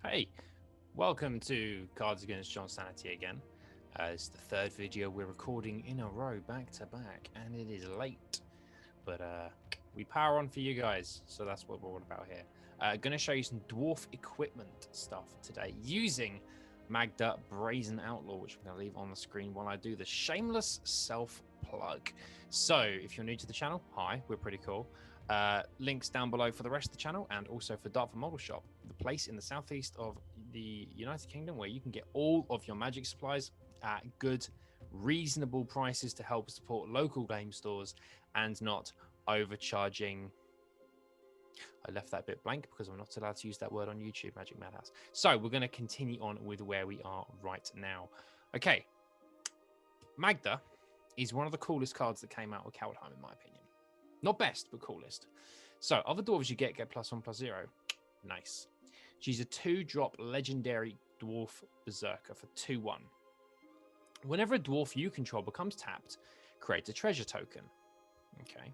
Hey, welcome to Cards Against John Sanity again. It's the third video we're recording in a row, back to back, and it is late. But we power on for you guys, so that's what we're all about here. Going to show you some dwarf equipment stuff today using Magda Brazen Outlaw, which I'm going to leave on the screen while I do the shameless self-plug. So, if you're new to the channel, hi, we're pretty cool. Links down below for the rest of the channel and also for Dwarven Model Shop, the place in the southeast of the United Kingdom where you can get all of your magic supplies at good, reasonable prices to help support local game stores and not overcharging. I left that bit blank because I'm not allowed to use that word on YouTube, Magic Madhouse. So we're going to continue on with where we are right now. Okay, Magda is one of the coolest cards that came out with Kaldheim, in my opinion. Not best, but coolest. So, other dwarves you get +1/+0. Nice. She's a 2-drop legendary dwarf berserker for 2/1. Whenever a dwarf you control becomes tapped, create a treasure token. Okay.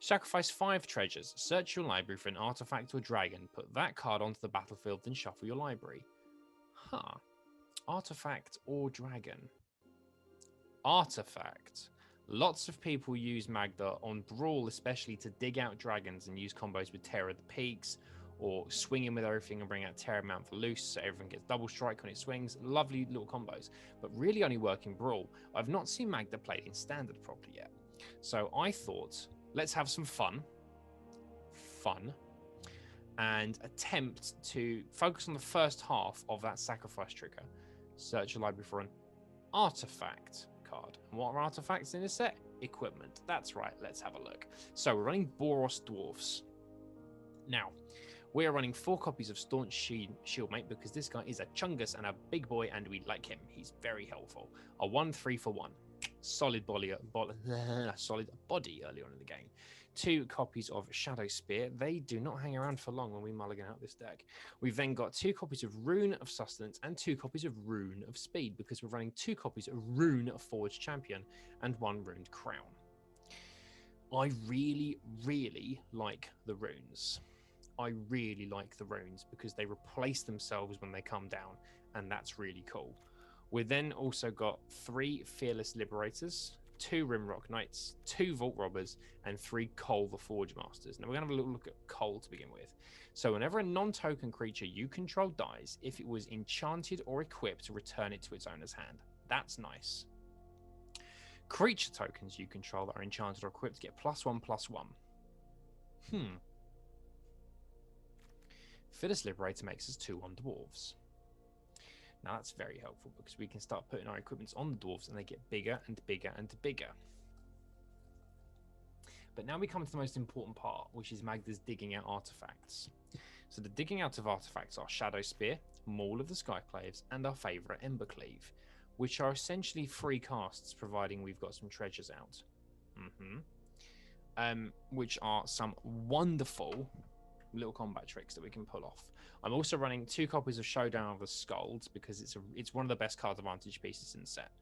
Sacrifice 5 treasures. Search your library for an artifact or dragon. Put that card onto the battlefield, then shuffle your library. Huh. Artifact or dragon? Artifact. Lots of people use Magda on Brawl, especially to dig out dragons and use combos with Terror of the Peaks or swing in with everything and bring out Terror Mount for loose so everyone gets double strike when it swings. Lovely little combos, but really only work in Brawl. I've not seen Magda played in Standard properly yet. So I thought, let's have some fun, and attempt to focus on the first half of that sacrifice trigger. Search your library for an artifact card. And what are artifacts in this set? Equipment. That's right. Let's have a look. So we're running Boros Dwarfs. Now, we're running 4 copies of Staunch Shieldmate because this guy is a chungus and a big boy and we like him. He's very helpful. A 1/3 for 1. Solid body early on in the game. 2 copies of Shadow Spear. They do not hang around for long when we mulligan out this deck. We've then got 2 copies of Rune of Sustenance and 2 copies of Rune of Speed because we're running 2 copies of Rune of Forged Champion and 1 Runed Crown. I really, really like the runes. I really like the runes because they replace themselves when they come down, and that's really cool. We've then also got 3 Fearless Liberators, 2 Rimrock Knights, 2 Vault Robbers, and 3 Cole the Forge Masters. Now we're going to have a little look at Cole to begin with. So whenever a non-token creature you control dies, if it was enchanted or equipped, return it to its owner's hand. That's nice. Creature tokens you control that are enchanted or equipped get +1/+1. Fearless Liberator makes us 2/1 dwarves. Now that's very helpful because we can start putting our equipments on the dwarves and they get bigger and bigger and bigger. But now we come to the most important part, which is Magda's digging out artifacts. So the digging out of artifacts are Shadow Spear, Maul of the Skyclaves, and our favourite Embercleave, which are essentially free casts providing we've got some treasures out. Which are some wonderful little combat tricks that we can pull off. I'm also running 2 copies of Showdown of the Skulls because it's one of the best card advantage pieces in the set.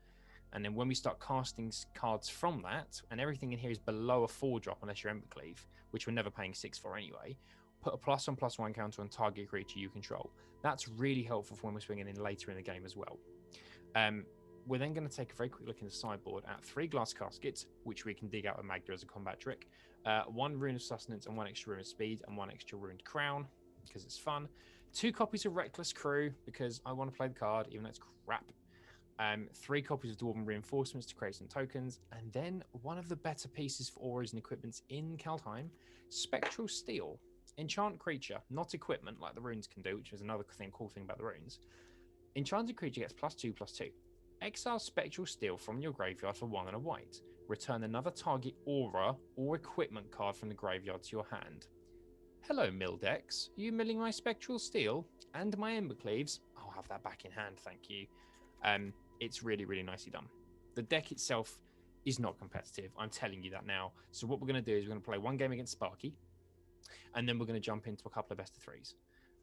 And then when we start casting cards from that, and everything in here is below a 4-drop unless you're Embercleave, which we're never paying 6 for anyway, put a +1/+1 counter on target creature you control. That's really helpful for when we're swinging in later in the game as well. We're then going to take a very quick look in the sideboard at 3 Glass Caskets, which we can dig out with Magda as a combat trick, 1 Rune of Sustenance and 1 extra Rune of Speed and 1 extra Ruined Crown because it's fun, 2 copies of Reckless Crew because I want to play the card even though it's crap, 3 copies of Dwarven Reinforcements to create some tokens, and then one of the better pieces for auras and equipments in Kaldheim, Spectral Steel. Enchant creature, not equipment like the runes can do, which is another cool thing about the runes. Enchanted creature gets +2/+2. Exile Spectral Steel from your graveyard for 1 and a white. Return another target aura or equipment card from the graveyard to your hand. Hello, Mildex. Are you milling my Spectral Steel and my Embercleaves? I'll have that back in hand, thank you. It's really, really nicely done. The deck itself is not competitive. I'm telling you that now. So what we're going to do is we're going to play 1 game against Sparky, and then we're going to jump into a couple of best of 3s.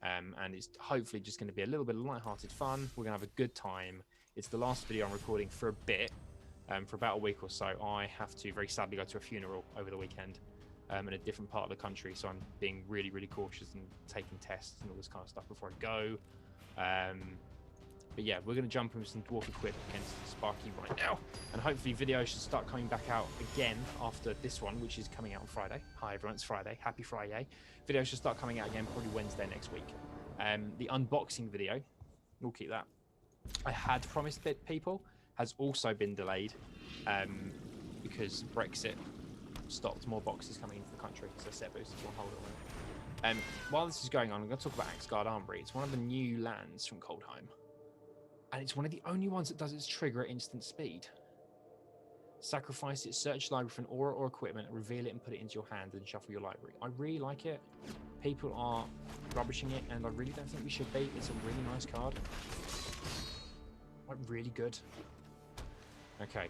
And it's hopefully just going to be a little bit of light-hearted fun. We're going to have a good time. It's the last video I'm recording for a bit, for about a week or so. I have to very sadly go to a funeral over the weekend in a different part of the country, so I'm being really, really cautious and taking tests and all this kind of stuff before I go. But yeah, we're going to jump in with some dwarf equip against Sparky right now. And hopefully videos should start coming back out again after this one, which is coming out on Friday. Hi everyone, it's Friday. Happy Friday. Videos should start coming out again probably Wednesday next week. The unboxing video, we'll keep that. I had promised it people, has also been delayed because Brexit stopped more boxes coming into the country. So set boosters will hold it. While this is going on, I'm going to talk about Axgard Armory. It's one of the new lands from Coldheim. And it's one of the only ones that does its trigger at instant speed. Sacrifice it, search library for an aura or equipment, reveal it and put it into your hand and shuffle your library. I really like it. People are rubbishing it and I really don't think we should be. It's a really nice card. Like really good. Okay.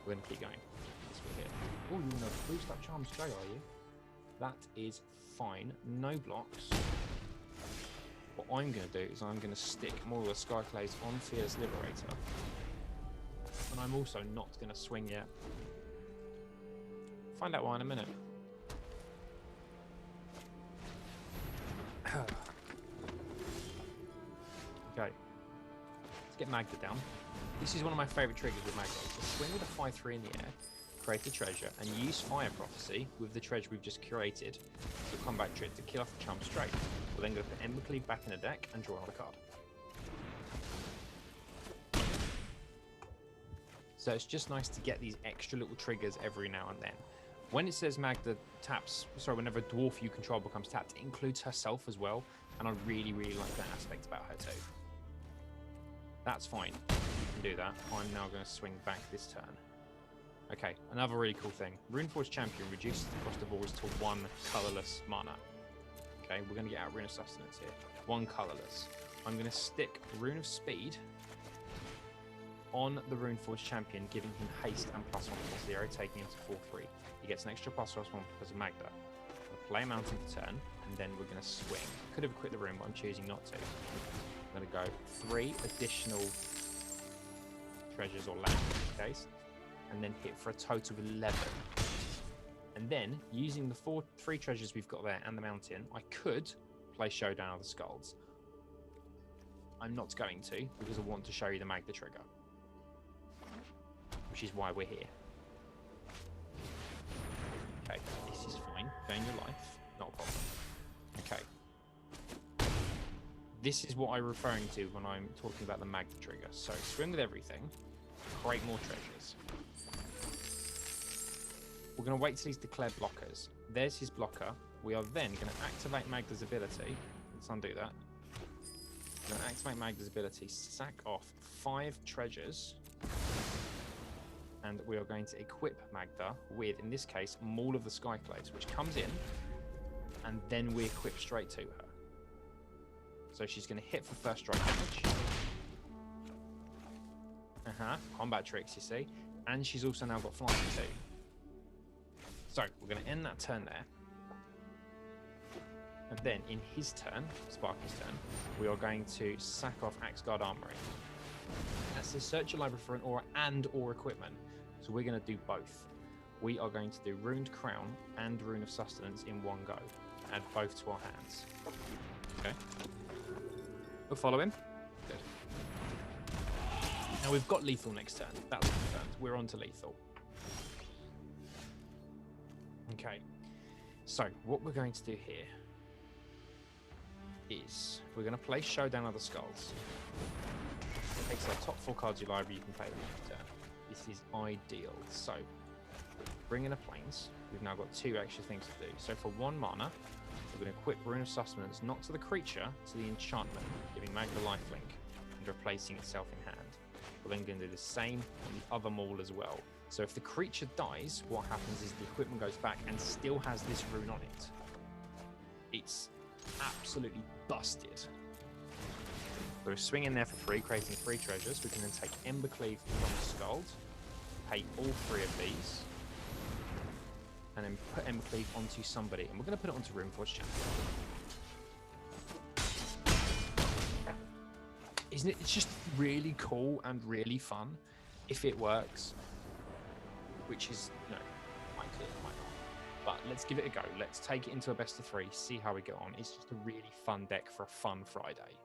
We're going to keep going. Oh, you want to boost up Charm Stray, are you? That is fine. No blocks. What I'm going to do is I'm going to stick more of the Skyclays on Fearless Liberator. And I'm also not going to swing yet. Find out why in a minute. Okay. Let's get Magda down. This is one of my favourite triggers with Magda. It's a swing with a 5/3 in the air, create a treasure, and use Fire Prophecy with the treasure we've just curated to combat trick to kill off the Charm Stray. We're then going to put Ember Cleave back in the deck and draw another card. So it's just nice to get these extra little triggers every now and then. When it says Magda taps, whenever a dwarf you control becomes tapped, it includes herself as well. And I really, really like that aspect about her too. That's fine. You can do that. I'm now going to swing back this turn. Okay, another really cool thing. Runeforge Champion reduces the cost of ores to 1 colourless mana. Okay, we're going to get out Rune of Sustenance here. 1 colourless. I'm going to stick Rune of Speed on the Runeforge Champion, giving him haste and +1/+0, taking him to 4/3. He gets an extra +1/+1 because of Magda. I'm going to play a mountain for turn, and then we're going to swing. Could have equipped the rune, but I'm choosing not to. I'm going to go 3 additional treasures or land in this case, and then hit for a total of 11. And then, using the 3 treasures we've got there and the mountain, I could play Showdown of the Skulls. I'm not going to, because I want to show you the Magda trigger. Which is why we're here. Okay, this is fine. Gain your life. Not a problem. Okay. This is what I'm referring to when I'm talking about the Magda trigger. So, swim with everything. Create more treasures. We're going to wait till he's declared blockers. There's his blocker. We are then going to activate Magda's ability. Let's undo that. We're going to activate Magda's ability, sack off 5 treasures, and we are going to equip Magda with, in this case, Maul of the Skyclays, which comes in, and then we equip straight to her. So she's going to hit for first strike damage. Combat tricks, you see. And she's also now got flying too. So, we're going to end that turn there. And then, in his turn, Sparky's turn, we are going to sack off Axgard Armory. That's to search your library for an aura and or equipment. So we're going to do both. We are going to do Runed Crown and Rune of Sustenance in one go. Add both to our hands. Okay. We're following. Good. Now we've got lethal next turn. That's confirmed. We're on to lethal. Okay. So what we're going to do here is we're going to play Showdown of the Skulls. It takes our top 4 cards of your library, you can play them every turn. This is ideal. So, bring in a Plains. We've now got 2 extra things to do. So for 1 mana, we're going to equip Rune of Sustenance not to the creature, to the enchantment, giving Magda lifelink and replacing itself in hand. We're then going to do the same on the other Maul as well. So if the creature dies, what happens is the equipment goes back and still has this rune on it. It's absolutely busted. So we're swinging there for 3, creating 3 treasures. We can then take Ember Cleave from Skald, pay all 3 of these, and then put Ember Cleave onto somebody. And we're going to put it onto Runeforge Champion. Isn't it? It's just really cool and really fun if it works. Which is, might clear, might not. But let's give it a go. Let's take it into a best of 3, see how we get on. It's just a really fun deck for a fun Friday.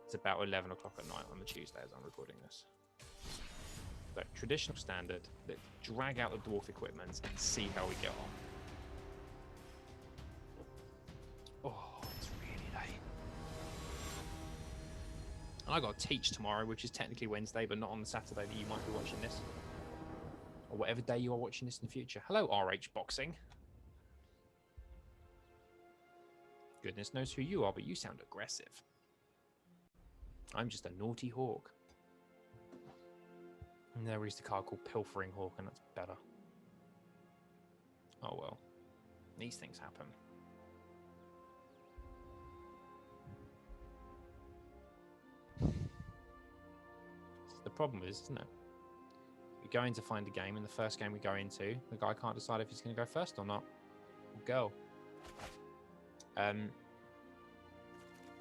It's about 11 o'clock at night on the Tuesday as I'm recording this. So, traditional standard. Let's drag out the dwarf equipment and see how we get on. Oh, it's really late. And I got to teach tomorrow, which is technically Wednesday, but not on the Saturday that you might be watching this. Or whatever day you are watching this in the future. Hello, RH Boxing. Goodness knows who you are, but you sound aggressive. I'm just a naughty hawk. And there is the card called Pilfering Hawk, and that's better. Oh well. These things happen. The problem is, isn't it? We go in to find a game, and the first game we go into, the guy can't decide if he's going to go first or not. Or girl.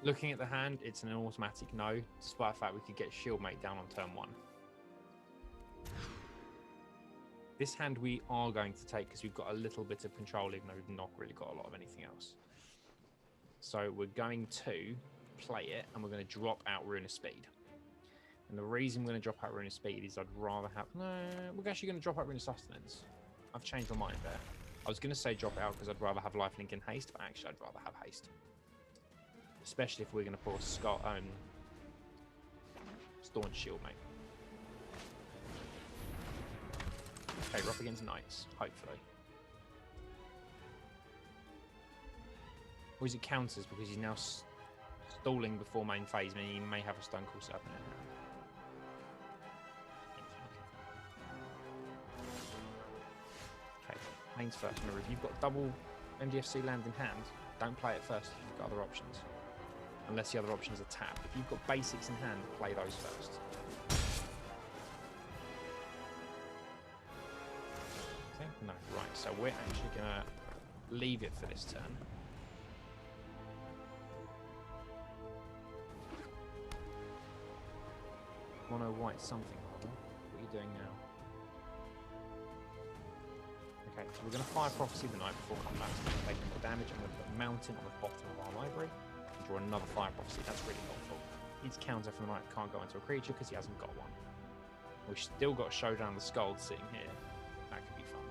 Looking at the hand, it's an automatic no, despite the fact we could get Shieldmate down on turn 1. This hand we are going to take because we've got a little bit of control, even though we've not really got a lot of anything else. So we're going to play it, and we're going to drop out Rune of Speed. And the reason we're going to drop out Rune of Speed is I'd rather have... No, we're actually going to drop out Rune of Sustenance. I've changed my mind there. I was going to say drop out because I'd rather have Lifelink and Haste, but actually I'd rather have Haste. Especially if we're going to pull a Staunch Shieldmate. Okay, we're up against Knights, hopefully. Or is it counters because he's now stalling before main phase, meaning he may have a Stone Cool Serpent in hand. Okay, main's first. Remember, if you've got double MDFC land in hand, don't play it first if you've got other options. Unless the other options are tapped. If you've got basics in hand, play those first. Okay, no, right, so we're actually going to leave it for this turn. Mono white something or other. What are you doing now? Okay, so we're going to fire Prophecy the night before combat to take more damage. I'm going to put Mountain on the bottom of our library. Draw another Fire Prophecy. That's really helpful. Needs counter from the night. Can't go into a creature because he hasn't got one. We've still got Showdown the Skald sitting here. That could be fun.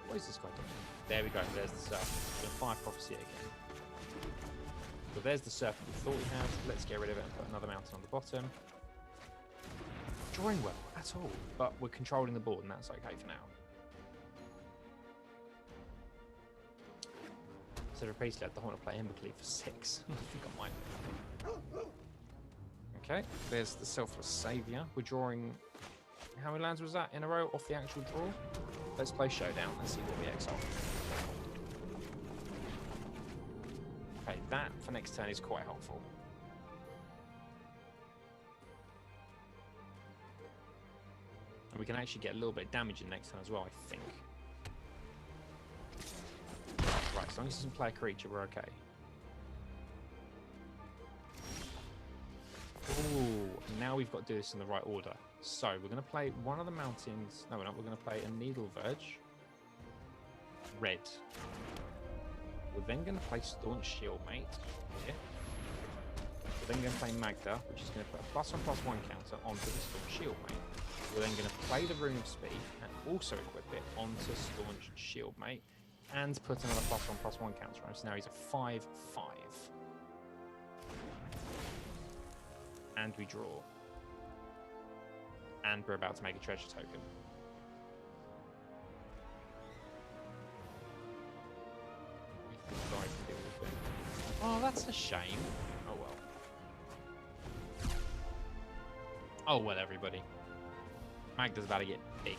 What is this guy doing? There we go. There's the Serpent. We're going to Fire Prophecy again. So there's the Serpent we thought we had. Let's get rid of it and put another Mountain on the bottom. Drawing well at all, but we're controlling the board and that's okay for now. So repeatedly, I don't want to play Embercleave for 6. I think I might. Okay, there's the Selfless Saviour. We're drawing... How many lands was that in a row off the actual draw? Let's play Showdown and see what we exile. Okay, that for next turn is quite helpful. And we can actually get a little bit of damage in next turn as well, I think. Right, as long as he doesn't play a creature, we're okay. Ooh, now we've got to do this in the right order. So, we're going to play one of the mountains. No, we're not. We're going to play a Needle Verge. Red. We're then going to play Staunch Shieldmate here. We're then going to play Magda, which is going to put a +1/+1 counter onto the Staunch Shieldmate. We're then going to play the Rune of Speed and also equip it onto Staunch Shieldmate. And put another +1/+1 counter on. So now he's a 5/5. And we draw. And we're about to make a treasure token. Oh, that's a shame. Oh well. Oh well, everybody. Magda's about to get big.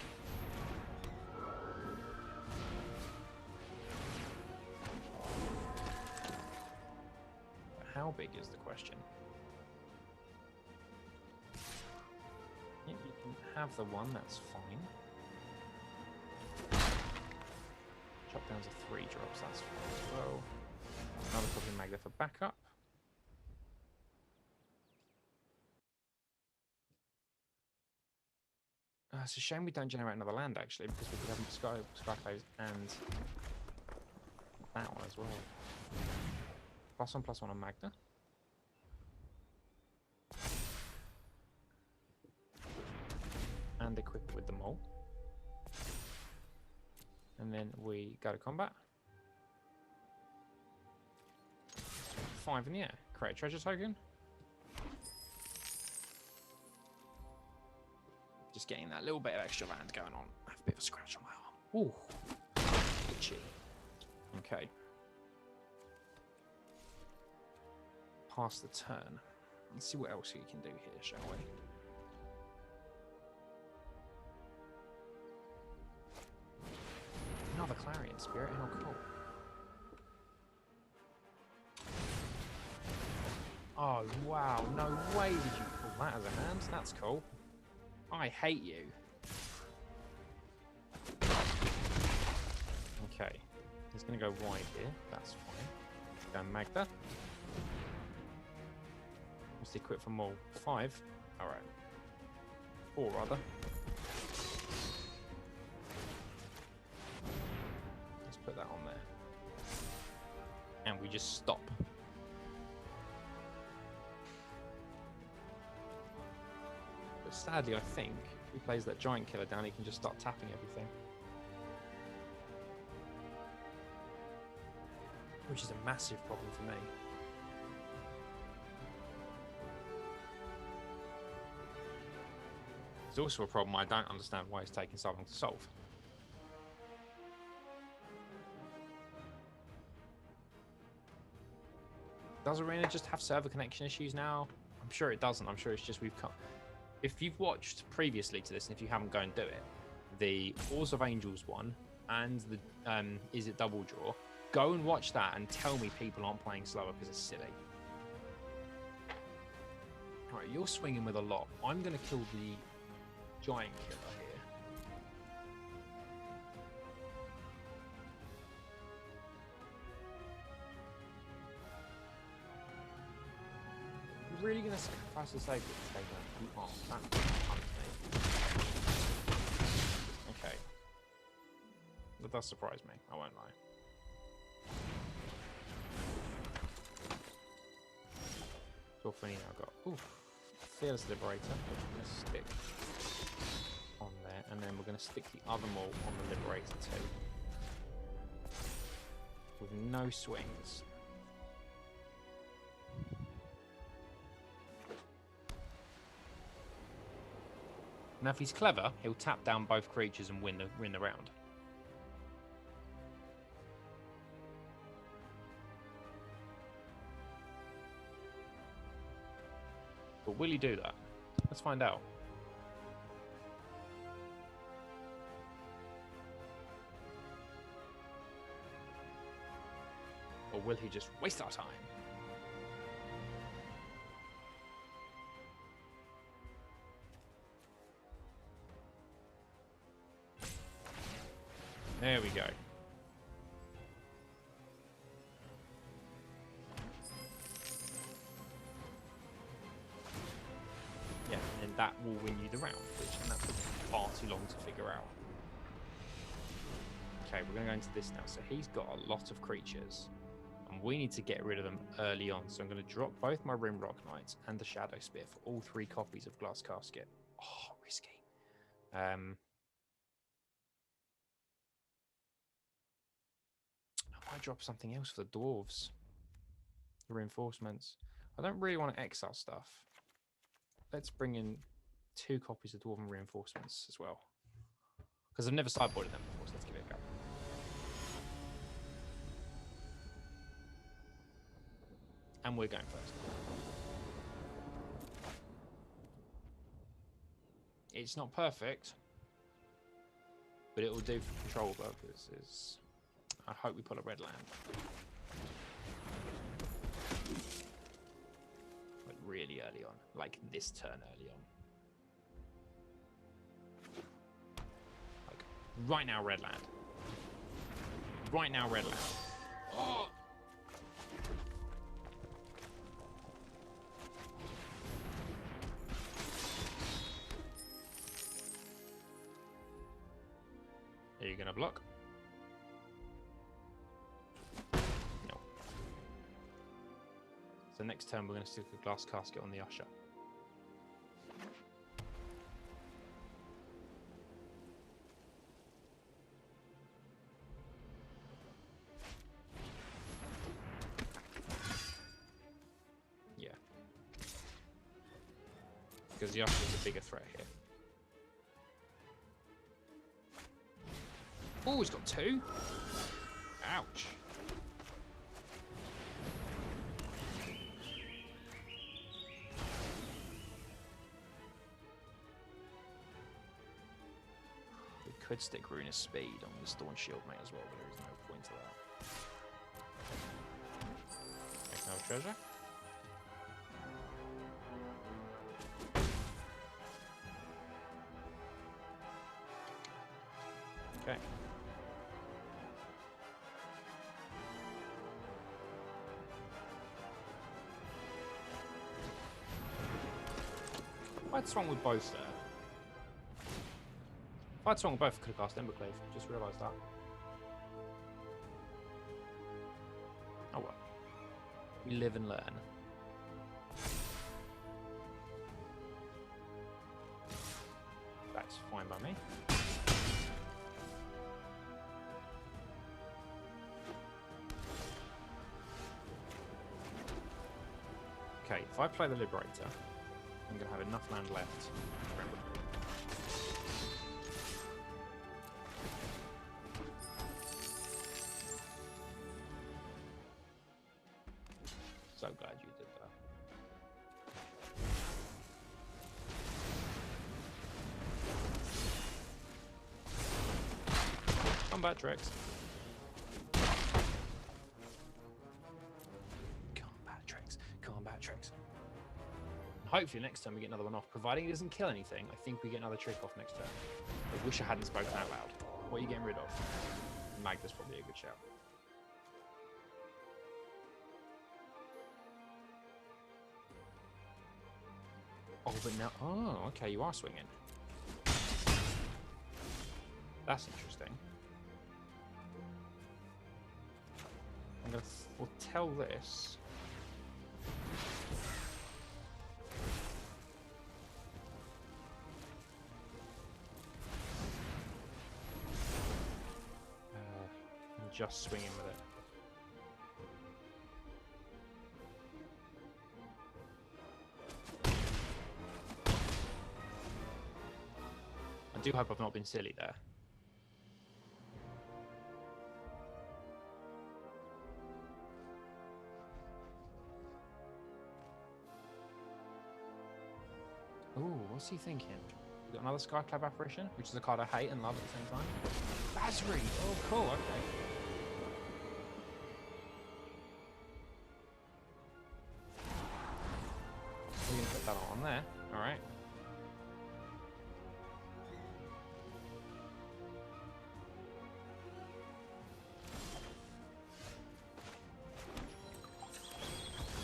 How big is the question? Yeah, you can have the one, that's fine. Chop down to 3 drops, that's fine as well. Another copy of Magda for backup. it's a shame we don't generate another land, actually, because we could have Skyclaves and that one as well. +1/+1 on Magda. And equip it with the mole. And then we go to combat. 5 in the air. Create a treasure token. Just getting that little bit of extra land going on. I have a bit of a scratch on my arm. Ooh. Itchy. Okay. Pass the turn. Let's see what else we can do here, shall we? Another Clarion Spirit, how cool. Oh, wow. No way did you pull that as a hand. That's cool. I hate you. Okay. He's going to go wide here. That's fine. Go Magda. What's the equip for more? 5. Alright. 4, rather. Let's put that on there. And we just stop. But sadly, I think if he plays that giant killer down, he can just start tapping everything. Which is a massive problem for me. It's also a problem I don't understand why it's taking so long to solve. Does Arena just have server connection issues now? I'm sure it doesn't. I'm sure it's just we've come... If you've watched previously to this, and if you haven't, go and do it, the Wars of Angels one and the Is It Double Draw, go and watch that and tell me people aren't playing slower because it's silly. Alright, you're swinging with a lot. I'm going to kill the giant killer here. You're really going to sacrifice the save to take that? You aren't. That's me. Okay. That does surprise me, I won't lie. So what now got? Oof. Fearless Liberator, which we're going to stick on there, and then we're going to stick the other maul on the Liberator too. With no swings. Now if he's clever, he'll tap down both creatures and win the round. But will he do that? Let's find out. Or will he just waste our time? There we go. Yeah, and that will win you the round, and that took far too long to figure out. Okay, we're going to go into this now. So he's got a lot of creatures, and we need to get rid of them early on. So I'm going to drop both my Rimrock Knights and the Shadow Spear for all 3 copies of Glass Casket. Oh, risky. I might drop something else for the Dwarves. The reinforcements. I don't really want to exile stuff. Let's bring in 2 copies of Dwarven reinforcements as well. Because I've never sideboarded them before, so let's give it a go. And we're going first. It's not perfect, but it will do for control purposes. I hope we put a red land. Like really early on. Like this turn early on. Like right now red land. Right now red land. Oh! block. No. So next turn we're going to stick a glass casket on the Usher. Yeah. Because the Usher is a bigger threat here. Oh, he's got 2. Ouch. We could stick Rune of Speed on the Staunch Shield mate as well, but there is no point to that. Make another treasure. Okay. If I'd swung with both there. If I'd swung with both, I could have cast Emberclave. Just realised that. Oh well. We live and learn. That's fine by me. Okay, if I play the Liberator, I'm going to have enough land left for Emberclave. So glad you did that. Combat tricks. Combat tricks. Hopefully next time we get another one off, providing it doesn't kill anything. I think we get another trick off next turn. I wish I hadn't spoken out loud. What are you getting rid of? Magda's probably a good shout. Oh, but now... Oh, okay, you are swinging. That's interesting. I'm going to foretell this. I'm just swinging with it. I do hope I've not been silly there. Ooh, what's he thinking? We got another Skyclad Apparition, which is a card I hate and love at the same time. Basri! Oh, cool, okay. We're going to put that on there, alright.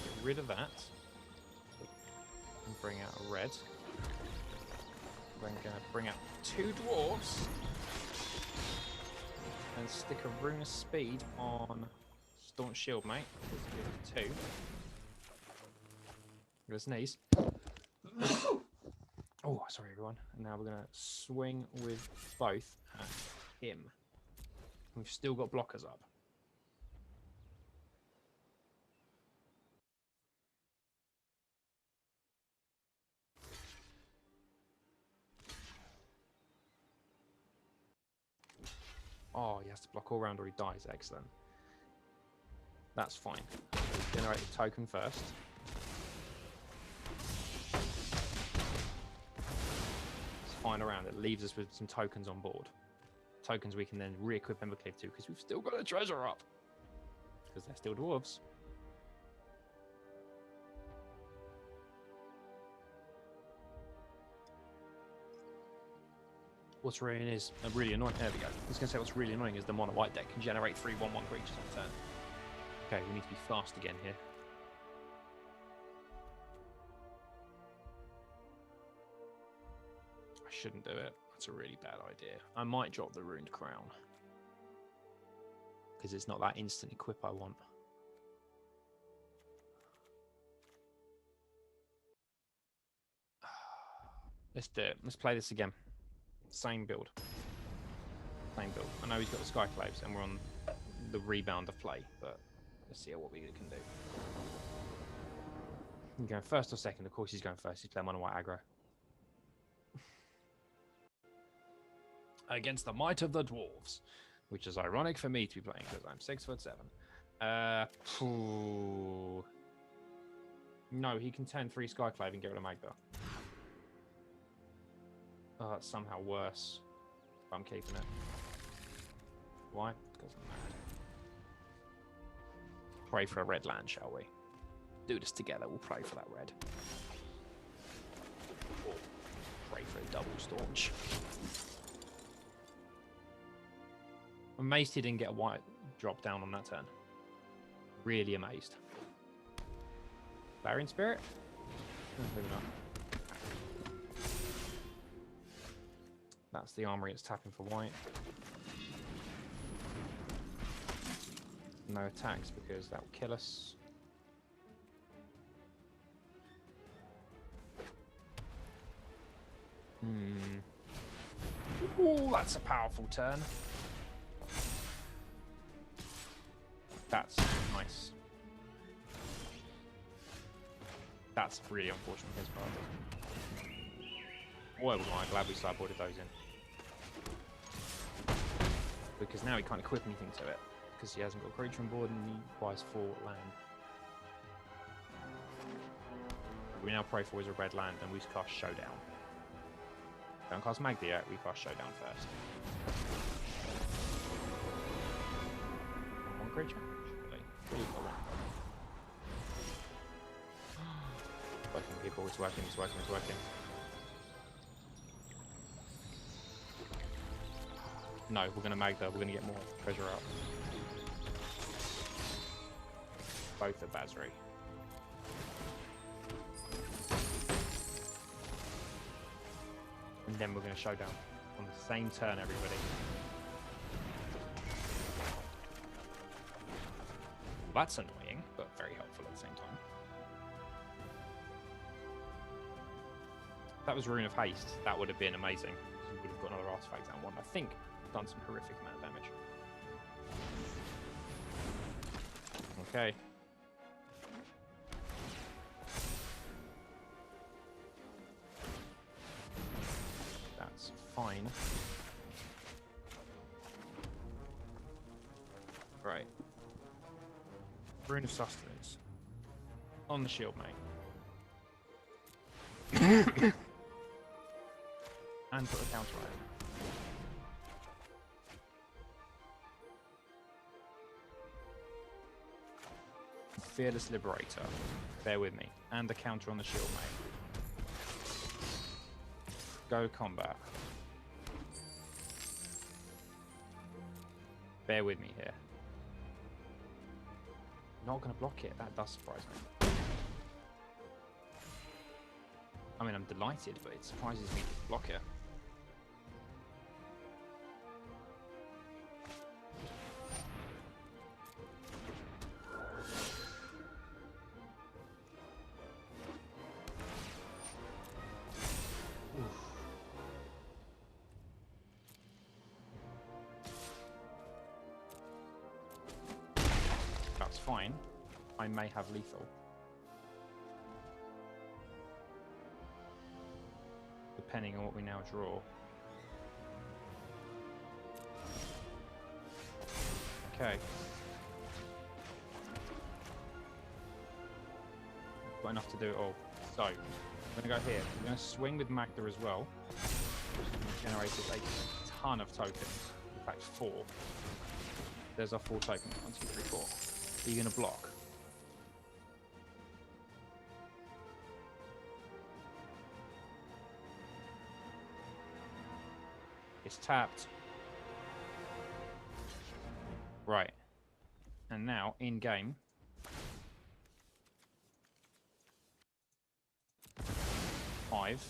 Get rid of that. And bring out a red. We're going to bring out 2 dwarves. And stick a Rune of Speed on Staunch Shield, mate. Give it 2. I'm going to sneeze. Oh, sorry, everyone. And now we're going to swing with both at him. We've still got blockers up. Oh, he has to block all round or he dies. Excellent. That's fine. Generate a token first. It's fine around. It leaves us with some tokens on board. Tokens we can then re-equip Emberclave to because we've still got a treasure up. Because they're still dwarves. What's really annoying. There we go. I was going to say what's really annoying is the mono white deck can generate 3/1/1 creatures on turn. Okay, we need to be fast again here. I shouldn't do it. That's a really bad idea. I might drop the Ruined Crown. because it's not that instant equip I want. Let's do it. Let's play this again. Same build. Same build. I know he's got the Skyclaves and we're on the rebound of play, but let's see what we can do. He's going first or second? Of course he's going first. He's playing mono white aggro. Against the might of the dwarves, which is ironic for me to be playing because I'm 6'7". No, he can turn 3 Skyclave and get rid of Magda. Oh, that's somehow worse. But I'm keeping it. Why? Because I'm mad. Pray for a red land, shall we? Do this together. We'll pray for that red. Or pray for a double staunch. I'm amazed he didn't get a white drop down on that turn. Really amazed. Clarion Spirit? Maybe not. That's the armory it's tapping for white. No attacks because that will kill us. Oh, that's a powerful turn. That's nice. That's really unfortunate on his part. Boy, was I glad we sideboarded those in. Because now he can't equip anything to it. Because he hasn't got a creature on board and he buys 4 land. We now pray for Wizard Red Land and we cast Showdown. Don't cast Magda yet, we cast Showdown first. One creature? Surely. Working, people, it's working, it's working, it's working. No, we're gonna Magda, we're gonna get more treasure out. Both are Basri. And then we're gonna Showdown on the same turn, everybody. That's annoying, but very helpful at the same time. If that was Rune of Haste, that would have been amazing. We would have got another artifact and one. I think done some horrific amount of damage. Okay. That's fine. Right. Rune of Sustenance. On the shield, mate. And put a counter on it. Fearless Liberator. Bear with me. And the counter on the shield, mate. Go combat. Bear with me here. Not going to block it. That does surprise me. I mean, I'm delighted, but it surprises me to block it. That's fine. I may have lethal. Depending on what we now draw. Okay. Got enough to do it all. So, I'm going to go here. We're going to swing with Magda as well. Generated a ton of tokens. In fact, 4. There's our 4 tokens. 1, 2, 3, 4. Are you going to block? It's tapped. Right. And now, in game. Five.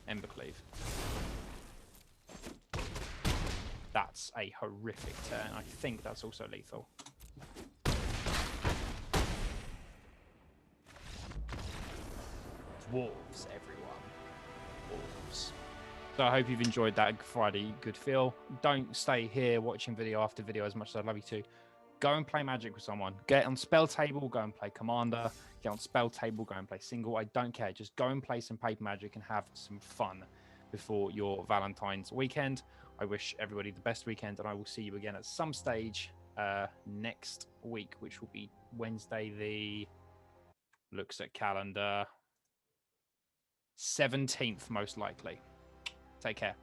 Embercleave. That's a horrific turn. I think that's also lethal. Dwarves, everyone. Dwarves. So I hope you've enjoyed that Friday good feel. Don't stay here watching video after video as much as I'd love you to. Go and play Magic with someone. Get on spell table, go and play Commander. Get on spell table, go and play single. I don't care. Just go and play some paper Magic and have some fun before your Valentine's weekend. I wish everybody the best weekend, and I will see you again at some stage next week, which will be Wednesday the... Looks at calendar. 17th, most likely. Take care.